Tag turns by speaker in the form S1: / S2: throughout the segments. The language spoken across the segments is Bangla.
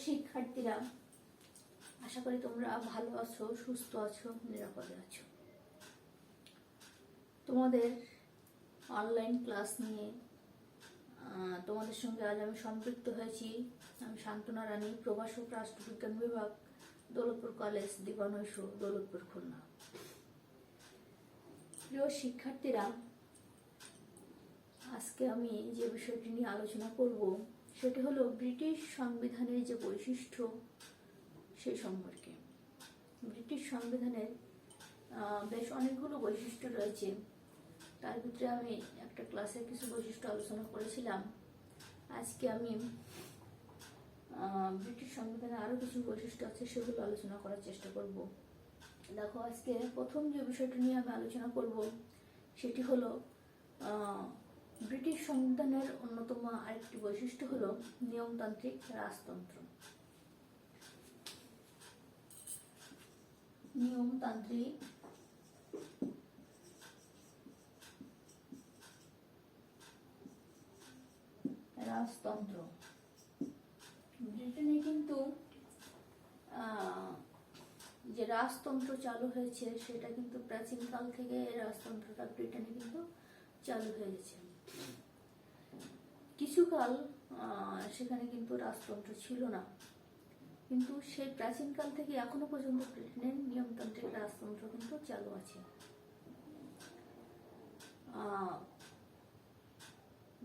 S1: শিক্ষার্থীরা, আশা করি তোমরা ভালো আছো, সুস্থ আছো, নিরাপদে আছো। তোমাদের অনলাইন ক্লাস নিয়ে তোমাদের সঙ্গে আজ আমি সম্পৃক্ত হয়েছি। আমি শান্তনা রানী, প্রভাষক, রাষ্ট্রবিজ্ঞান বিভাগ, দৌলতপুর কলেজ, দিবানৈশ, দৌলতপুর, খুলনা। প্রিয় শিক্ষার্থীরা, আজকে আমি যে বিষয়টি নিয়ে আলোচনা করব সেটি হলো ব্রিটিশ সংবিধানের যে বৈশিষ্ট্য সেই সম্পর্কে। ব্রিটিশ সংবিধানের বেশ অনেকগুলো বৈশিষ্ট্য রয়েছে। তার ভিতরে আমি একটা ক্লাসে কিছু বৈশিষ্ট্য আলোচনা করেছিলাম। আজকে আমি ব্রিটিশ সংবিধানের আরও কিছু বৈশিষ্ট্য আছে সেগুলো আলোচনা করার চেষ্টা করব। দেখো, আজকে প্রথম যে বিষয়টি নিয়ে আমি আলোচনা করব সেটি হলো ব্রিটিশ সংবিধানের অন্যতম আরেকটি বৈশিষ্ট্য হলো নিয়মতান্ত্রিক রাজতন্ত্র। নিয়মতান্ত্রিক রাজতন্ত্র। ব্রিটেনে কিন্তু যে রাজতন্ত্র চালু হয়েছে সেটা কিন্তু প্রাচীনকাল থেকে রাজতন্ত্রটা ব্রিটেনে কিন্তু চালু হয়েছে। কিছুকাল সেখানে কিন্তু রাজতন্ত্র ছিল না, কিন্তু সেই প্রাচীনকাল থেকে এখনো পর্যন্ত ব্রিটেনের নিয়মতান্ত্রিক রাজতন্ত্র কিন্তু চালু আছে।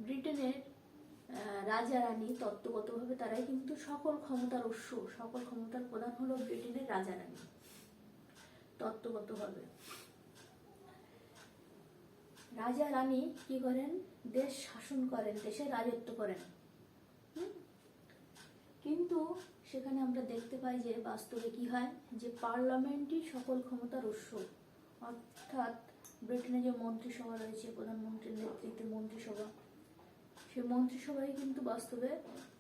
S1: ব্রিটেনের রাজা রানী তত্ত্বগতভাবে তারাই কিন্তু সকল ক্ষমতার উৎস, সকল ক্ষমতার প্রধান হলো ব্রিটেনের রাজা রানী। তত্ত্বগতভাবে রাজা রানী কি করেন? দেশ শাসন করেন, দেশে রাজত্ব করেন। কিন্তু সেখানে আমরা দেখতে পাই যে বাস্তবে কি হয়, যে পার্লামেন্টই সকল ক্ষমতার উৎস। অর্থাৎ ব্রিটেনে যে মন্ত্রিসভা রয়েছে, প্রধানমন্ত্রীর নেতৃত্বে মন্ত্রিসভা, সেই মন্ত্রিসভায় কিন্তু বাস্তবে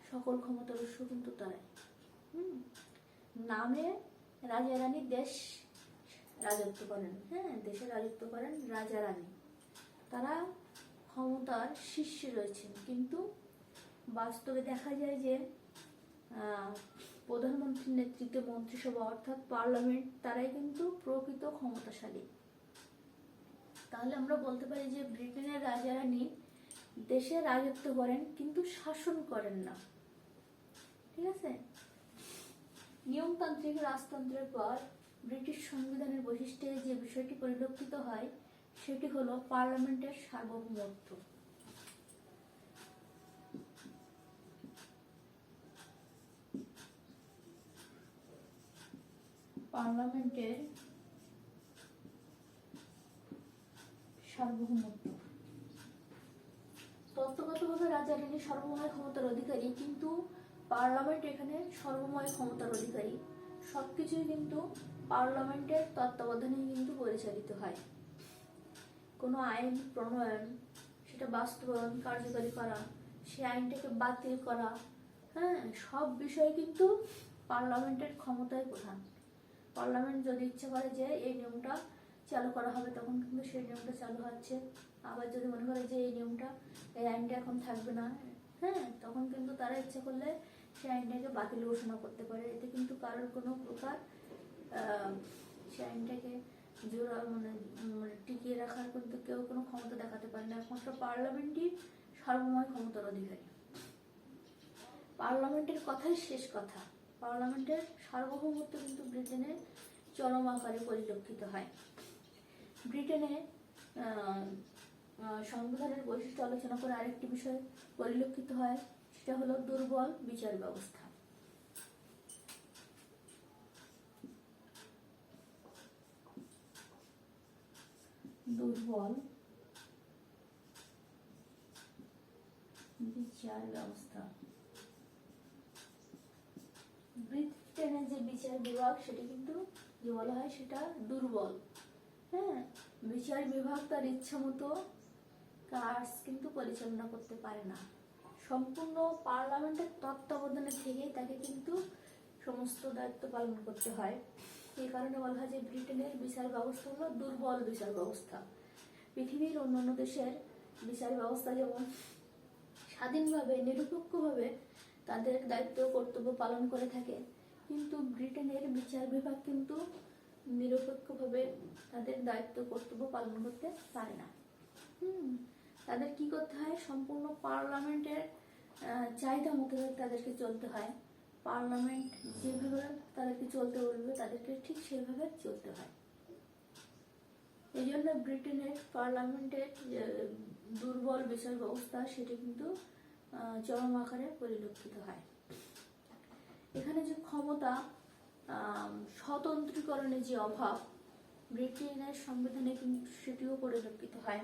S1: সকল ক্ষমতার উৎস কিন্তু তারাই। নামে রাজা রানী দেশ রাজত্ব করেন, দেশে রাজত্ব করেন রাজা রানী, তারা ক্ষমতার শীর্ষে রয়েছেন। কিন্তু বাস্তবে দেখা যায় যে প্রধানমন্ত্রীর নেতৃত্বে মন্ত্রিসভা অর্থাৎ পার্লামেন্ট তারাই কিন্তু প্রকৃত ক্ষমতাশালী। তাহলে আমরা বলতে পারি যে ব্রিটেনের রাজা রানী দেশে রাজত্ব করেন কিন্তু শাসন করেন না। ঠিক আছে। নিয়মতান্ত্রিক রাজতন্ত্রের পর ব্রিটিশ সংবিধানের বৈশিষ্ট্যে যে বিষয়টি পরিলক্ষিত হয় সেটি হলো পার্লামেন্টের সার্বভৌমত্ব। পার্লামেন্টের সার্বভৌমত্ব। তত্ত্বগতভাবে রাজা রানী সর্বময় ক্ষমতার অধিকারী, কিন্তু পার্লামেন্ট এখানে সর্বময় ক্ষমতার অধিকারী। সবকিছুই কিন্তু পার্লামেন্টের তত্ত্বাবধানে কিন্তু পরিচালিত হয়। কোনো আইন প্রণয়ন, সেটা বাস্তবায়ন, কার্যকরী করা, সেই আইনটাকে বাতিল করা, সব বিষয় কিন্তু পার্লামেন্টের ক্ষমতায় প্রধান। পার্লামেন্ট যদি ইচ্ছা করে যে এই নিয়মটা চালু করা হবে, তখন কিন্তু সেই নিয়মটা চালু হচ্ছে। আবার যদি মনে করে যে এই নিয়মটা, এই আইনটা এখন থাকবে না, তখন কিন্তু তারা ইচ্ছা করলে সেই আইনটাকে বাতিল ঘোষণা করতে পারে। এতে কিন্তু কারোর কোনো প্রকার সেই আইনটাকে জোড়া টিকিয়ে রাখার কিন্তু কেউ কোনো ক্ষমতা দেখাতে পারে না। একমাত্র পার্লামেন্টই সর্বময় ক্ষমতার অধিকারী। পার্লামেন্টের কথাই শেষ কথা। পার্লামেন্টের সার্বভৌমত্ব কিন্তু ব্রিটেনে চরম আকারে পরিলক্ষিত হয়। ব্রিটেনে সংবিধানের বৈশিষ্ট্য আলোচনা করে আরেকটি বিষয় পরিলক্ষিত হয়, সেটা হলো দুর্বল বিচার ব্যবস্থা। দুর্বল বিচার ব্যবস্থা। ব্রিটেনের যে বিচার বিভাগ সেটা কিন্তু যে বলা হয় সেটা দুর্বল। বিচার বিভাগ তার ইচ্ছা মতো কাজ কিন্তু পরিচালনা করতে পারে না। সম্পূর্ণ পার্লামেন্টের তত্ত্বাবধানে থেকেই তাকে কিন্তু সমস্ত দায়িত্ব পালন করতে হয়। এই কারণে বলা হয় যে ব্রিটেনের বিচার ব্যবস্থা হলো দুর্বল বিচার ব্যবস্থা। পৃথিবীর অন্যান্য দেশের বিচার ব্যবস্থা যেমন স্বাধীনভাবে, নিরপেক্ষভাবে তাদের দায়িত্ব কর্তব্য পালন করে থাকে। কিন্তু ব্রিটেনের বিচার বিভাগ কিন্তু নিরপেক্ষভাবে তাদের দায়িত্ব কর্তব্য পালন করতে পারে না। তাদের কি করতে হয়, সম্পূর্ণ পার্লামেন্টের চাহিদা মতো তাদেরকে চলতে হয়। পার্লামেন্ট যেভাবে তাদেরকে চলতে বলবে তাদেরকে ঠিক সেভাবে চলতে হয়। এই জন্য ব্রিটেনের পার্লামেন্টের দুর্বল বিচার ব্যবস্থা সেটি কিন্তু চরম আকারে পরিলক্ষিত হয়। এখানে যে ক্ষমতা স্বতন্ত্রীকরণের যে অভাব ব্রিটেনের সংবিধানে কিন্তু সেটিও পরিলক্ষিত হয়।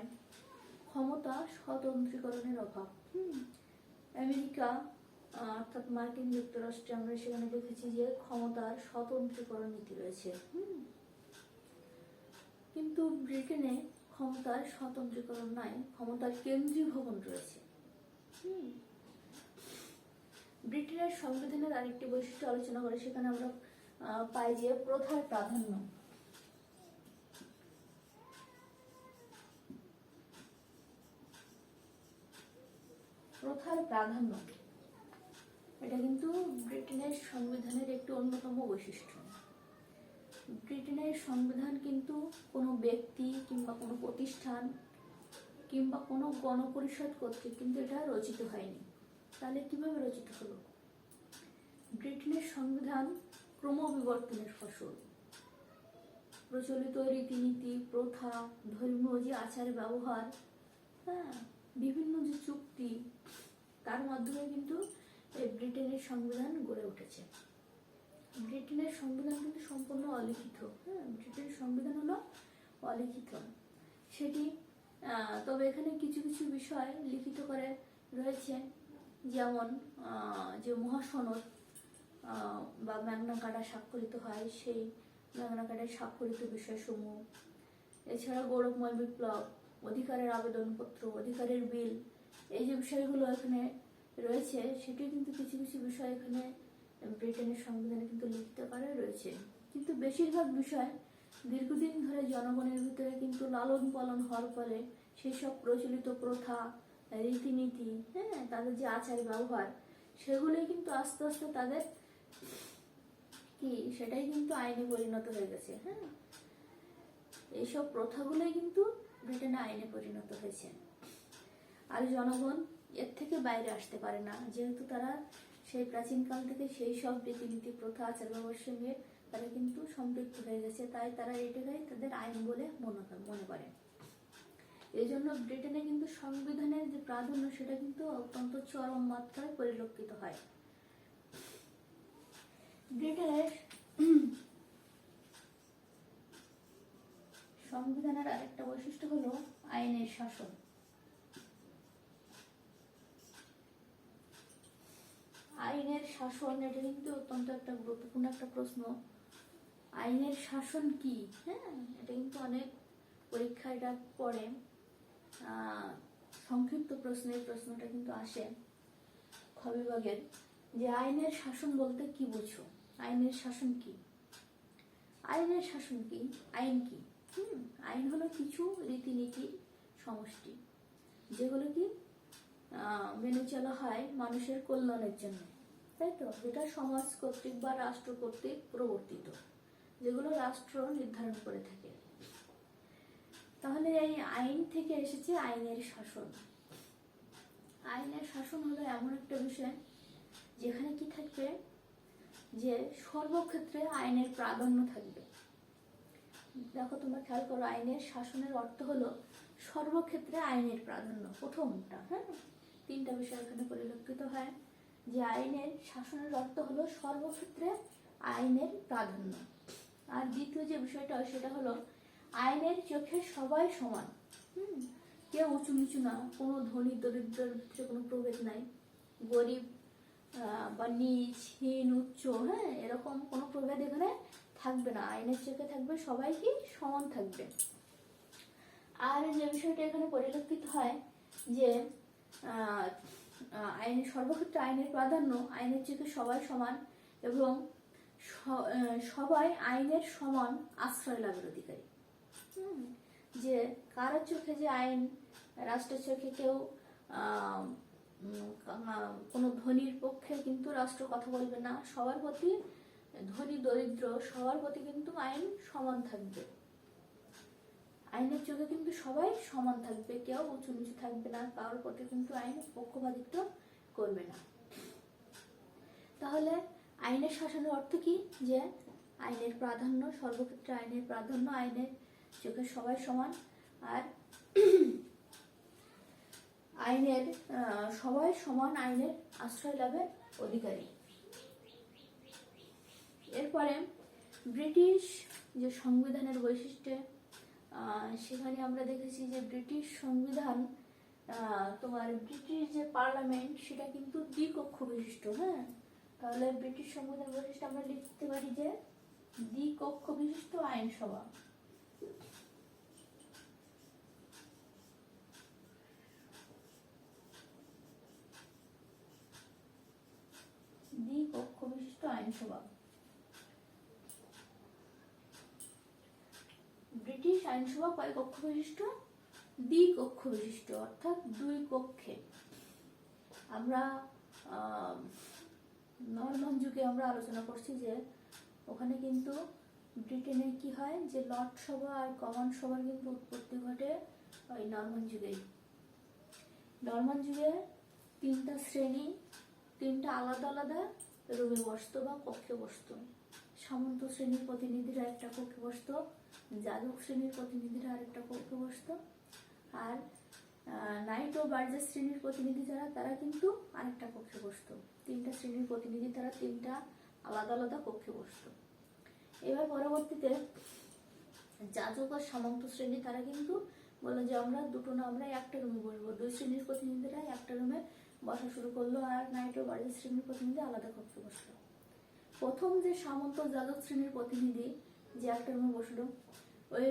S1: ক্ষমতা স্বতন্ত্রীকরণের অভাব। আমেরিকা অর্থাৎ মার্কিন যুক্তরাষ্ট্রে আমরা সেখানে দেখেছি যে ক্ষমতার স্বতন্ত্রীকরণ নীতি রয়েছে। কিন্তু ব্রিটেনে ক্ষমতার স্বতন্ত্রীকরণ নাই, ক্ষমতার কেন্দ্রীভবন রয়েছে। ব্রিটেনের সংবিধানের আরেকটি বৈশিষ্ট্য আলোচনা করে, সেখানে আমরা পাই যে প্রথার প্রাধান্য। প্রথার প্রাধান্য এটা কিন্তু ব্রিটেনের সংবিধানের একটি অন্যতম বৈশিষ্ট্য। ব্রিটেনের সংবিধান কিন্তু কোনো ব্যক্তি কিংবা কোনো প্রতিষ্ঠান কিংবা কোনো গণপরিষদ কর্তৃক কিন্তু এটা রচিত হয়নি। তাহলে কিভাবে রচিত হলো? ব্রিটেনের সংবিধান ক্রমবিবর্তনের ফসল। প্রচলিত রীতিনীতি, প্রথা, ধর্মীয় যে আচার ব্যবহার, বিভিন্ন যে চুক্তি, তার মাধ্যমে কিন্তু এই ব্রিটেনের সংবিধান গড়ে উঠেছে। ব্রিটেনের সংবিধান কিন্তু সম্পূর্ণ অলিখিত। ব্রিটেনের সংবিধান হলো অলিখিত। সেটি তবে এখানে কিছু কিছু বিষয় লিখিত করে রয়েছে, যেমন যে মহাসনদ বা ম্যাগনা কার্টা স্বাক্ষরিত হয়, সেই ম্যাগনা কার্টায় স্বাক্ষরিত বিষয়সমূহ, এছাড়া গৌরবময় বিপ্লব, অধিকারের আবেদনপত্র, অধিকারের বিল, এই যে বিষয়গুলো এখানে রয়েছে, সেটি কিন্তু কিছু কিছু বিষয় এখানে ব্রিটেনের সংবিধানে কিন্তু লিখিত আকারে রয়েছে। কিন্তু বেশিরভাগ বিষয় দীর্ঘদিন ধরে জনগণের ভিতরে কিন্তু লালন পালন হওয়ার ফলে সেই সব প্রচলিত প্রথা, রীতিনীতি, তাদের যে আচার ব্যবহার, সেগুলোই কিন্তু আস্তে আস্তে তাদের কি সেটাই কিন্তু আইনে পরিণত হয়ে গেছে। এইসব প্রথাগুলোই কিন্তু ব্রিটেনে আইনে পরিণত হয়েছে। আর জনগণ এর থেকে বাইরে আসতে পারে না, যেহেতু তারা সেই প্রাচীনকাল থেকে সেই সব রীতিনীতি, প্রথা, আচার ব্যবহারের সঙ্গে তারা কিন্তু সম্পৃক্ত হয়ে গেছে। তাই তারা এটাকেই তাদের আইন বলে মনে করে। এই জন্য ব্রিটেনে কিন্তু সংবিধানের যে প্রাধান্য সেটা কিন্তু অত্যন্ত চরম মাত্রায় পরিলক্ষিত হয়। ব্রিটেনের সংবিধানের আরেকটা বৈশিষ্ট্য হলো আইনের শাসন। আইনের শাসন এটা কিন্তু অত্যন্ত একটা গুরুত্বপূর্ণ একটা প্রশ্ন। আইনের শাসন কি? এটা কিন্তু অনেক পরীক্ষা এটা পড়ে, সংক্ষিপ্ত প্রশ্নটা কিন্তু আসে খ বিভাগের, যে আইনের শাসন বলতে কি বুঝো? আইনের শাসন কি? আইনের শাসন কি? আইন কি? আইন হলো কিছু রীতিনীতির সমষ্টি, যেগুলো কি মেনে চলা হয় মানুষের কল্যাণের জন্য, তাই তো? যেটা সমাজ কর্তৃক বা রাষ্ট্র কর্তৃক প্রবর্তিত, যেগুলো রাষ্ট্র নির্ধারণ করে থাকে। তাহলে এই আইন থেকে এসেছে আইনের শাসন। আইনের শাসন হলো এমন একটা বিষয় যেখানে কি থাকবে, যে সর্বক্ষেত্রে আইনের প্রাধান্য থাকবে। দেখো, তোমরা খেয়াল করো, আইনের শাসনের অর্থ হলো সর্বক্ষেত্রে আইনের প্রাধান্য। প্রথমটা, তিনটা বিষয় এখানে পরিলক্ষিত হয়, যে আইনের শাসনের অর্থ হলো সর্বক্ষেত্রে আইনের প্রাধান্য। আর দ্বিতীয় যে বিষয়টা সেটা হলো আইনের চোখে সবাই সমান। কেউ উঁচু নিচু না, কোনো ধনী দরিদ্রের ভিতরে কোনো প্রভেদ নাই, গরিব বা নিচ, হীন, উচ্চ, এরকম কোনো প্রভেদ এখানে থাকবে না। আইনের চোখে থাকবে সবাই কি সমান থাকবে। আর যে বিষয়টা এখানে পরিলক্ষিত হয়, যে আইনের সর্বক্ষেত্রে আইনের প্রাধান্য, আইনের চোখে সবাই সমান, এবং সবাই আইনের সমান আশ্রয় লাভের অধিকারী। যে কারোর চোখে যে আইন, রাষ্ট্রের চোখে কেউ কোনো ধনীর পক্ষে কিন্তু রাষ্ট্র কথা বলবে না, সবার প্রতি, ধনী দরিদ্র সবার প্রতি কিন্তু আইন সমান থাকবে। আইনের চোখে কিন্তু সবাই সমান থাকবে, কেউ উঁচু নিচু থাকবে না, কারোর প্রতি কিন্তু আইন পক্ষপাতিত্ব করবে না। তাহলে আইনের শাসনের অর্থ কি? যে আইনের প্রাধান্য, সর্বক্ষেত্রে আইনের প্রাধান্য, আইনের চোখে সবাই সমান, আর আইনের সবাই সমান আইনের আশ্রয় লাভের অধিকারী। এরপরে ব্রিটিশ যে সংবিধানের বৈশিষ্ট্য, সেখানে আমরা দেখেছি যে ব্রিটিশ সংবিধান, তোমার ব্রিটিশ যে পার্লামেন্ট সেটা কিন্তু দ্বিকক্ষ বিশিষ্ট। হ্যাঁ, তাহলে ব্রিটিশ সংবিধান বৈশিষ্ট্য আমরা লিখতে পারি যে দ্বিকক্ষ বিশিষ্ট আইনসভা। দ্বিকক্ষ বিশিষ্ট আইনসভা। ব্রিটিশ আইনসভা কয় কক্ষ বিশিষ্ট? দ্বিকক্ষ বিশিষ্ট, অর্থাৎ দুই কক্ষে। আমরা নরমান যুগে আমরা আলোচনা করছি যে ওখানে কিন্তু ব্রিটেনে কি হয় যে লর্ড সভা আর কমন সভার কিন্তু উৎপত্তি ঘটে ওই নরমান যুগেই। নরমান যুগে তিনটা শ্রেণী, তিনটা আলাদা আলাদা রুমে বসতো বা কক্ষে বসতো। সামন্ত শ্রেণীর প্রতিনিধিরা একটা কক্ষে বসতো, যাজক শ্রেণীর প্রতিনিধিরা আরেকটা কক্ষে বসতো, আর নাইট ও বার্জার শ্রেণীর প্রতিনিধি যারা তারা কিন্তু আরেকটা কক্ষে বসতো। তিনটা শ্রেণীর প্রতিনিধি তারা তিনটা আলাদা আলাদা কক্ষে বসতো। এবার পরবর্তীতে যাজক আর সামন্ত শ্রেণী তারা কিন্তু বললো যে আমরা দুটো না, আমরা একটা রুমে বসবো। দুই শ্রেণীর প্রতিনিধিরা একটা রুমে বসা শুরু করলো, আর নাইট ও বার্জার শ্রেণীর প্রতিনিধি আলাদা কক্ষে বসলো। প্রথম যে সামন্ত যাজক শ্রেণীর প্রতিনিধি যে একটা রুমে বসলো, ওই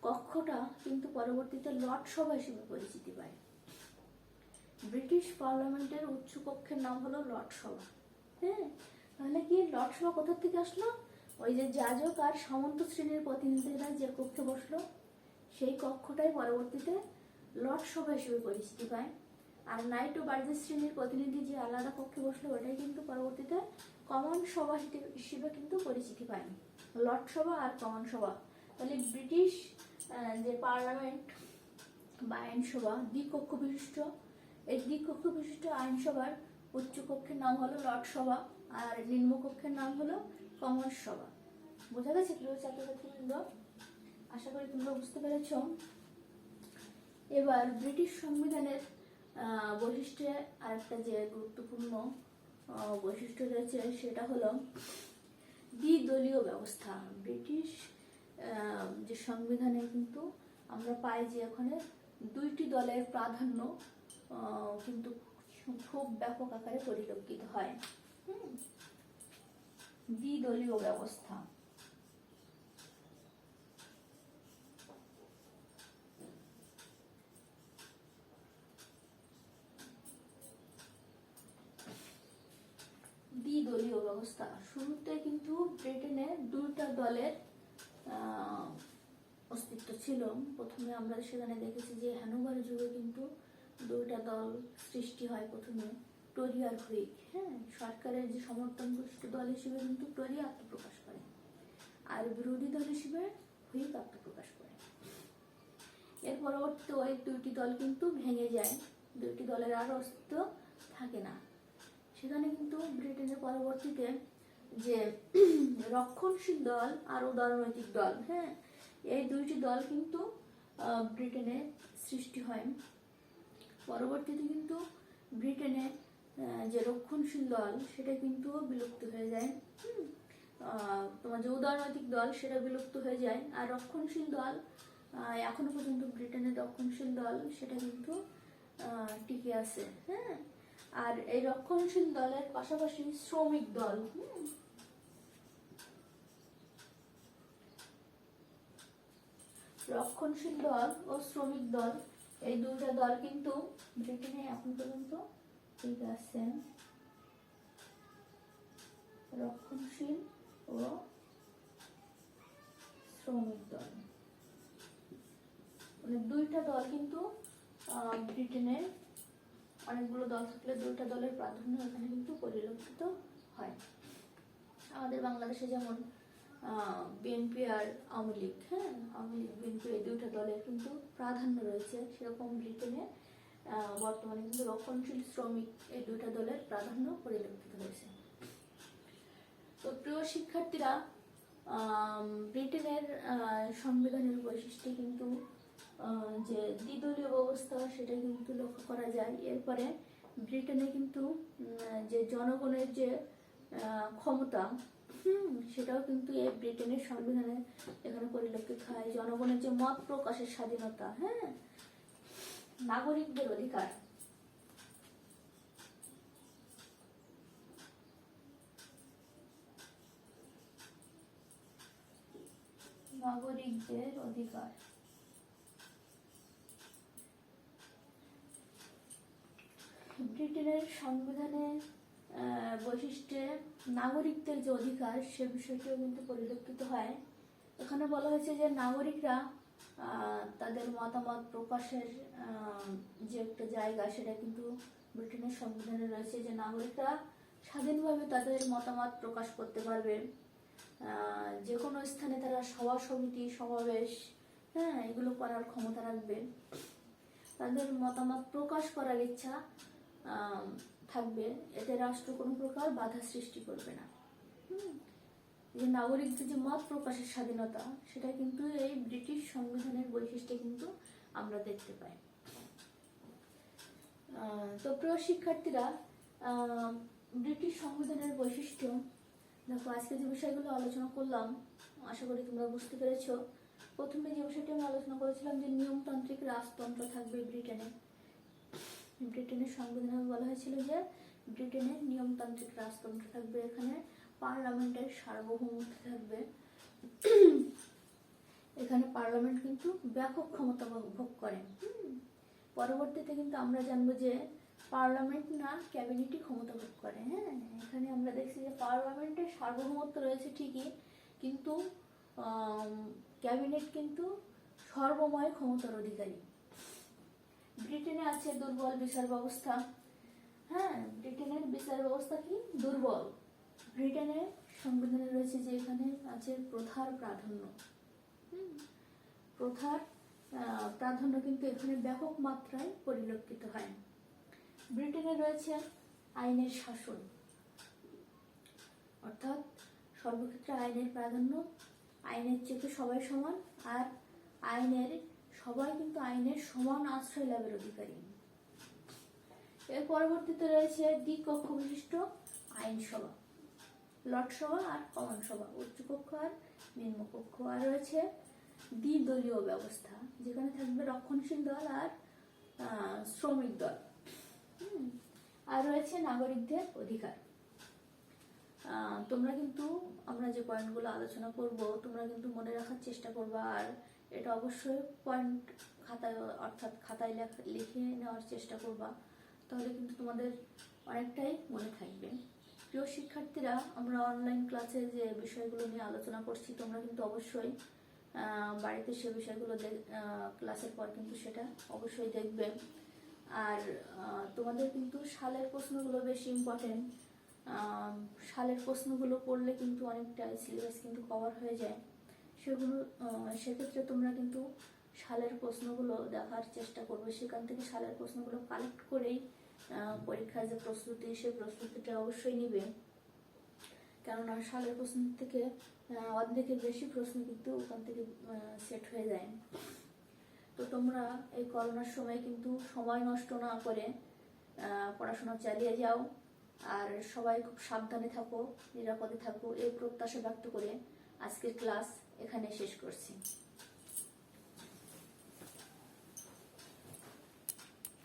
S1: কক্ষটা কিন্তু পরবর্তীতে লর্ড সভা হিসেবে পরিচিতি পায়। ব্রিটিশ পার্লামেন্টের উচ্চ কক্ষের নাম হলো লর্ড সভা। হ্যাঁ, তাহলে কি লর্ড সভা কোথা থেকে আসলো? ওই যে যাজক আর সামন্ত শ্রেণীর প্রতিনিধিরা যে কক্ষে বসলো, সেই কক্ষটাই পরবর্তীতে লর্ড সভা হিসেবে পরিচিতি পায়। আর নাইট ও বার্জার শ্রেণীর প্রতিনিধি যে আলাদা কক্ষে বসলো, ওটাই কিন্তু পরবর্তীতে কমন সভা হিসেবে কিন্তু পরিচিতি পায়। লর্ড সভা আর কমন সভা। তাহলে ব্রিটিশ যে পার্লামেন্ট বা আইনসভা দ্বিকক্ষ বিশিষ্ট। এই দ্বিকক্ষ বিশিষ্ট আইনসভার উচ্চ কক্ষের নাম হলো লর্ড সভা, আর নিম্ন কক্ষের নাম হলো কমন সভা। বোঝা গেছে প্রিয় ছাত্রছাত্রীবৃন্দ? আশা করি তোমরা বুঝতে পেরেছ। এবার ব্রিটিশ সংবিধানের বৈশিষ্ট্যে আরেকটা যে গুরুত্বপূর্ণ বৈশিষ্ট্য রয়েছে সেটা হলো দ্বিদলীয় ব্যবস্থা। ব্রিটিশ যে সংবিধানে কিন্তু আমরা পাই যে ওখানে দুইটি দলের প্রাধান্য কিন্তু খুব ব্যাপক আকারে পরিলক্ষিত হয়। দ্বিদলীয় ব্যবস্থা। দ্বিদলীয় ব্যবস্থা শুরুতে কিন্তু ব্রিটেনে দুইটা দলের অস্তিত্ব ছিল। প্রথমে আমরা সেখানে দেখেছি যে হ্যানোভার যুগে কিন্তু দুইটা দল সৃষ্টি হয়। প্রথমে টরি আর হুইগ। হ্যাঁ, সরকারের যে সমর্থন পুষ্ট দল হিসেবে কিন্তু টরি আত্মপ্রকাশ করে, আর বিরোধী দল হিসেবে হুইগ আত্মপ্রকাশ করে। এর পরবর্তীতে ওই দুইটি দল কিন্তু ভেঙে যায়, দুইটি দলের আর অস্তিত্ব থাকে না। সেখানে কিন্তু ব্রিটেনের পরবর্তীতে যে রক্ষণশীল দল আর উদারনৈতিক দল, হ্যাঁ, এই দুইটি দল কিন্তু ব্রিটেনে সৃষ্টি হয়। পরবর্তীতে কিন্তু ব্রিটেনে যে রক্ষণশীল দল সেটা কিন্তু বিলুপ্ত হয়ে যায়। তোমার যে উদারনৈতিক দল সেটা বিলুপ্ত হয়ে যায়, আর রক্ষণশীল দল এখনো পর্যন্ত ব্রিটেনের রক্ষণশীল দল সেটা কিন্তু টিকে আছে। হ্যাঁ, আর এই রক্ষণশীল দলের পাশাপাশি শ্রমিক দল, রক্ষণশীল দল ও শ্রমিক দল, এই দুইটা দল কিন্তু ব্রিটেনে এখন পর্যন্ত ঠিক আছে। রক্ষণশীল ও শ্রমিক দল, মানে দুইটা দল কিন্তু ব্রিটেনে অনেকগুলো দল থাকলে দুইটা দলের প্রাধান্য এখানে কিন্তু পরিলক্ষিত হয়। আমাদের বাংলাদেশে যেমন বিএনপি আর আওয়ামী লীগ, হ্যাঁ, আওয়ামী লীগ বিএনপি এই দুইটা দলের কিন্তু প্রাধান্য রয়েছে, সেরকম ব্রিটেনে বর্তমানে কিন্তু রক্ষণশীল শ্রমিক এই দুইটা দলের প্রাধান্য পরিলক্ষিত হয়েছে। তো প্রিয় শিক্ষার্থীরা, ব্রিটেনের সংবিধানের বৈশিষ্ট্যে কিন্তু যে দ্বিদলীয় ব্যবস্থা সেটা কিন্তু লক্ষ্য করা যায়। এরপরে ব্রিটেনে কিন্তু যে জনগণের যে ক্ষমতা, সেটাও কিন্তু এই ব্রিটেনের সংবিধানে এখানে পরিলক্ষিত হয়। জনগণের যে মত প্রকাশের স্বাধীনতা, হ্যাঁ, নাগরিকদের অধিকার, নাগরিকদের অধিকার। ব্রিটেনের সংবিধানে বৈশিষ্ট্যে নাগরিকদের যে অধিকার সে বিষয়টিও কিন্তু পরিলক্ষিত হয়। এখানে বলা হয়েছে যে নাগরিকরা তাদের মতামত প্রকাশের যে একটা জায়গা সেটা কিন্তু ব্রিটেনের সংবিধানে রয়েছে, যে নাগরিকরা স্বাধীনভাবে তাদের মতামত প্রকাশ করতে পারবে। যে কোনো স্থানে তারা সভা সমিতি সমাবেশ, হ্যাঁ, এগুলো করার ক্ষমতা রাখবে। তাদের মতামত প্রকাশ করার ইচ্ছা থাকবে, এতে রাষ্ট্র কোনো প্রকার বাধা সৃষ্টি করবে না। যে নাগরিকদের যে মত প্রকাশের স্বাধীনতা সেটা কিন্তু এই ব্রিটিশ সংবিধানের বৈশিষ্ট্যে কিন্তু আমরা দেখতে পাই। তো প্রিয় শিক্ষার্থীরা, ব্রিটিশ সংবিধানের বৈশিষ্ট্য দেখো, আজকে যে বিষয়গুলো আলোচনা করলাম আশা করি তোমরা বুঝতে পেরেছো। প্রথমে যে বিষয়টি আমি আলোচনা করেছিলাম যে নিয়মতান্ত্রিক রাজতন্ত্র থাকবে ব্রিটেনে। ব্রিটেনের সংবিধানে বলা হয়েছিল যে ব্রিটেনের নিয়মতান্ত্রিক রাজতন্ত্র থাকবে, এখানে পার্লামেন্টের সার্বভৌমত্ব থাকবে। এখানে পার্লামেন্ট কিন্তু ব্যাপক ক্ষমতা ভোগ করে। পরবর্তীতে কিন্তু আমরা জানবো যে পার্লামেন্ট না ক্যাবিনেটই ক্ষমতা ভোগ করে। হ্যাঁ, এখানে আমরা দেখছি যে পার্লামেন্টের সার্বভৌমত্ব রয়েছে ঠিকই, কিন্তু ক্যাবিনেট কিন্তু সর্বময় ক্ষমতার অধিকারী। ব্রিটেনে আছে দুর্বল বিচার ব্যবস্থা। হ্যাঁ, ব্রিটেনের বিচার ব্যবস্থা কি দুর্বল। ব্রিটেনের সংবিধানে রয়েছে যে এখানে আছে প্রথার প্রাধান্য। প্রথার প্রাধান্য কিন্তু এখানে ব্যাপক মাত্রায় পরিলক্ষিত হয়। ব্রিটেনে রয়েছে আইনের শাসন, অর্থাৎ সর্বক্ষেত্রে আইনের প্রাধান্য, আইনের চোখে সবাই সমান, আর সবাই কিন্তু আইনের সমান আশ্রয় লাভের অধিকারী। এর পরবর্তীতে রয়েছে দ্বিকক্ষ বিশিষ্ট আইনসভা, লর্ডসভা আর কমন সভা, উচ্চকক্ষ আর নিম্নকক্ষ। আর রয়েছে দ্বিদলীয় ব্যবস্থা, যেখানে থাকবে রক্ষণশীল দল আর শ্রমিক দল। আর রয়েছে নাগরিকদের অধিকার। তোমরা কিন্তু আমরা যে পয়েন্টগুলো আলোচনা করব তোমরা কিন্তু মনে রাখার চেষ্টা করবা, আর এটা অবশ্যই পয়েন্ট খাতায় অর্থাৎ খাতায় লিখে নেওয়ার চেষ্টা করবা, তাহলে কিন্তু তোমাদের অনেকটাই মনে থাকবে। প্রিয় শিক্ষার্থীরা, আমরা অনলাইন ক্লাসে যে বিষয়গুলো নিয়ে আলোচনা করছি তোমরা কিন্তু অবশ্যই বাড়িতে সে বিষয়গুলো ক্লাসের পর কিন্তু সেটা অবশ্যই দেখবে। আর তোমাদের কিন্তু সালের প্রশ্নগুলো বেশি ইম্পর্টেন্ট। সালের প্রশ্নগুলো পড়লে কিন্তু অনেকটা সিলেবাস কিন্তু কভার হয়ে যায়। সেক্ষেত্রে তোমরা কিন্তু সালের প্রশ্নগুলো দেখার চেষ্টা করবে, সেখান থেকে সালের প্রশ্নগুলো কালেক্ট করেই পরীক্ষার যে প্রস্তুতি সেই প্রস্তুতিটা অবশ্যই নিবে। কেননা সালের প্রশ্ন থেকে অর্ধেকের বেশি প্রশ্ন কিন্তু ওখান থেকে সেট হয়ে যায়। তো তোমরা এই করোনার সময় কিন্তু সময় নষ্ট না করে পড়াশোনা চালিয়ে যাও, আর সবাই খুব সাবধানে থাকো, নিরাপদে থাকো, এই প্রত্যাশা ব্যক্ত করে আজকের ক্লাস এখানে শেষ করছি।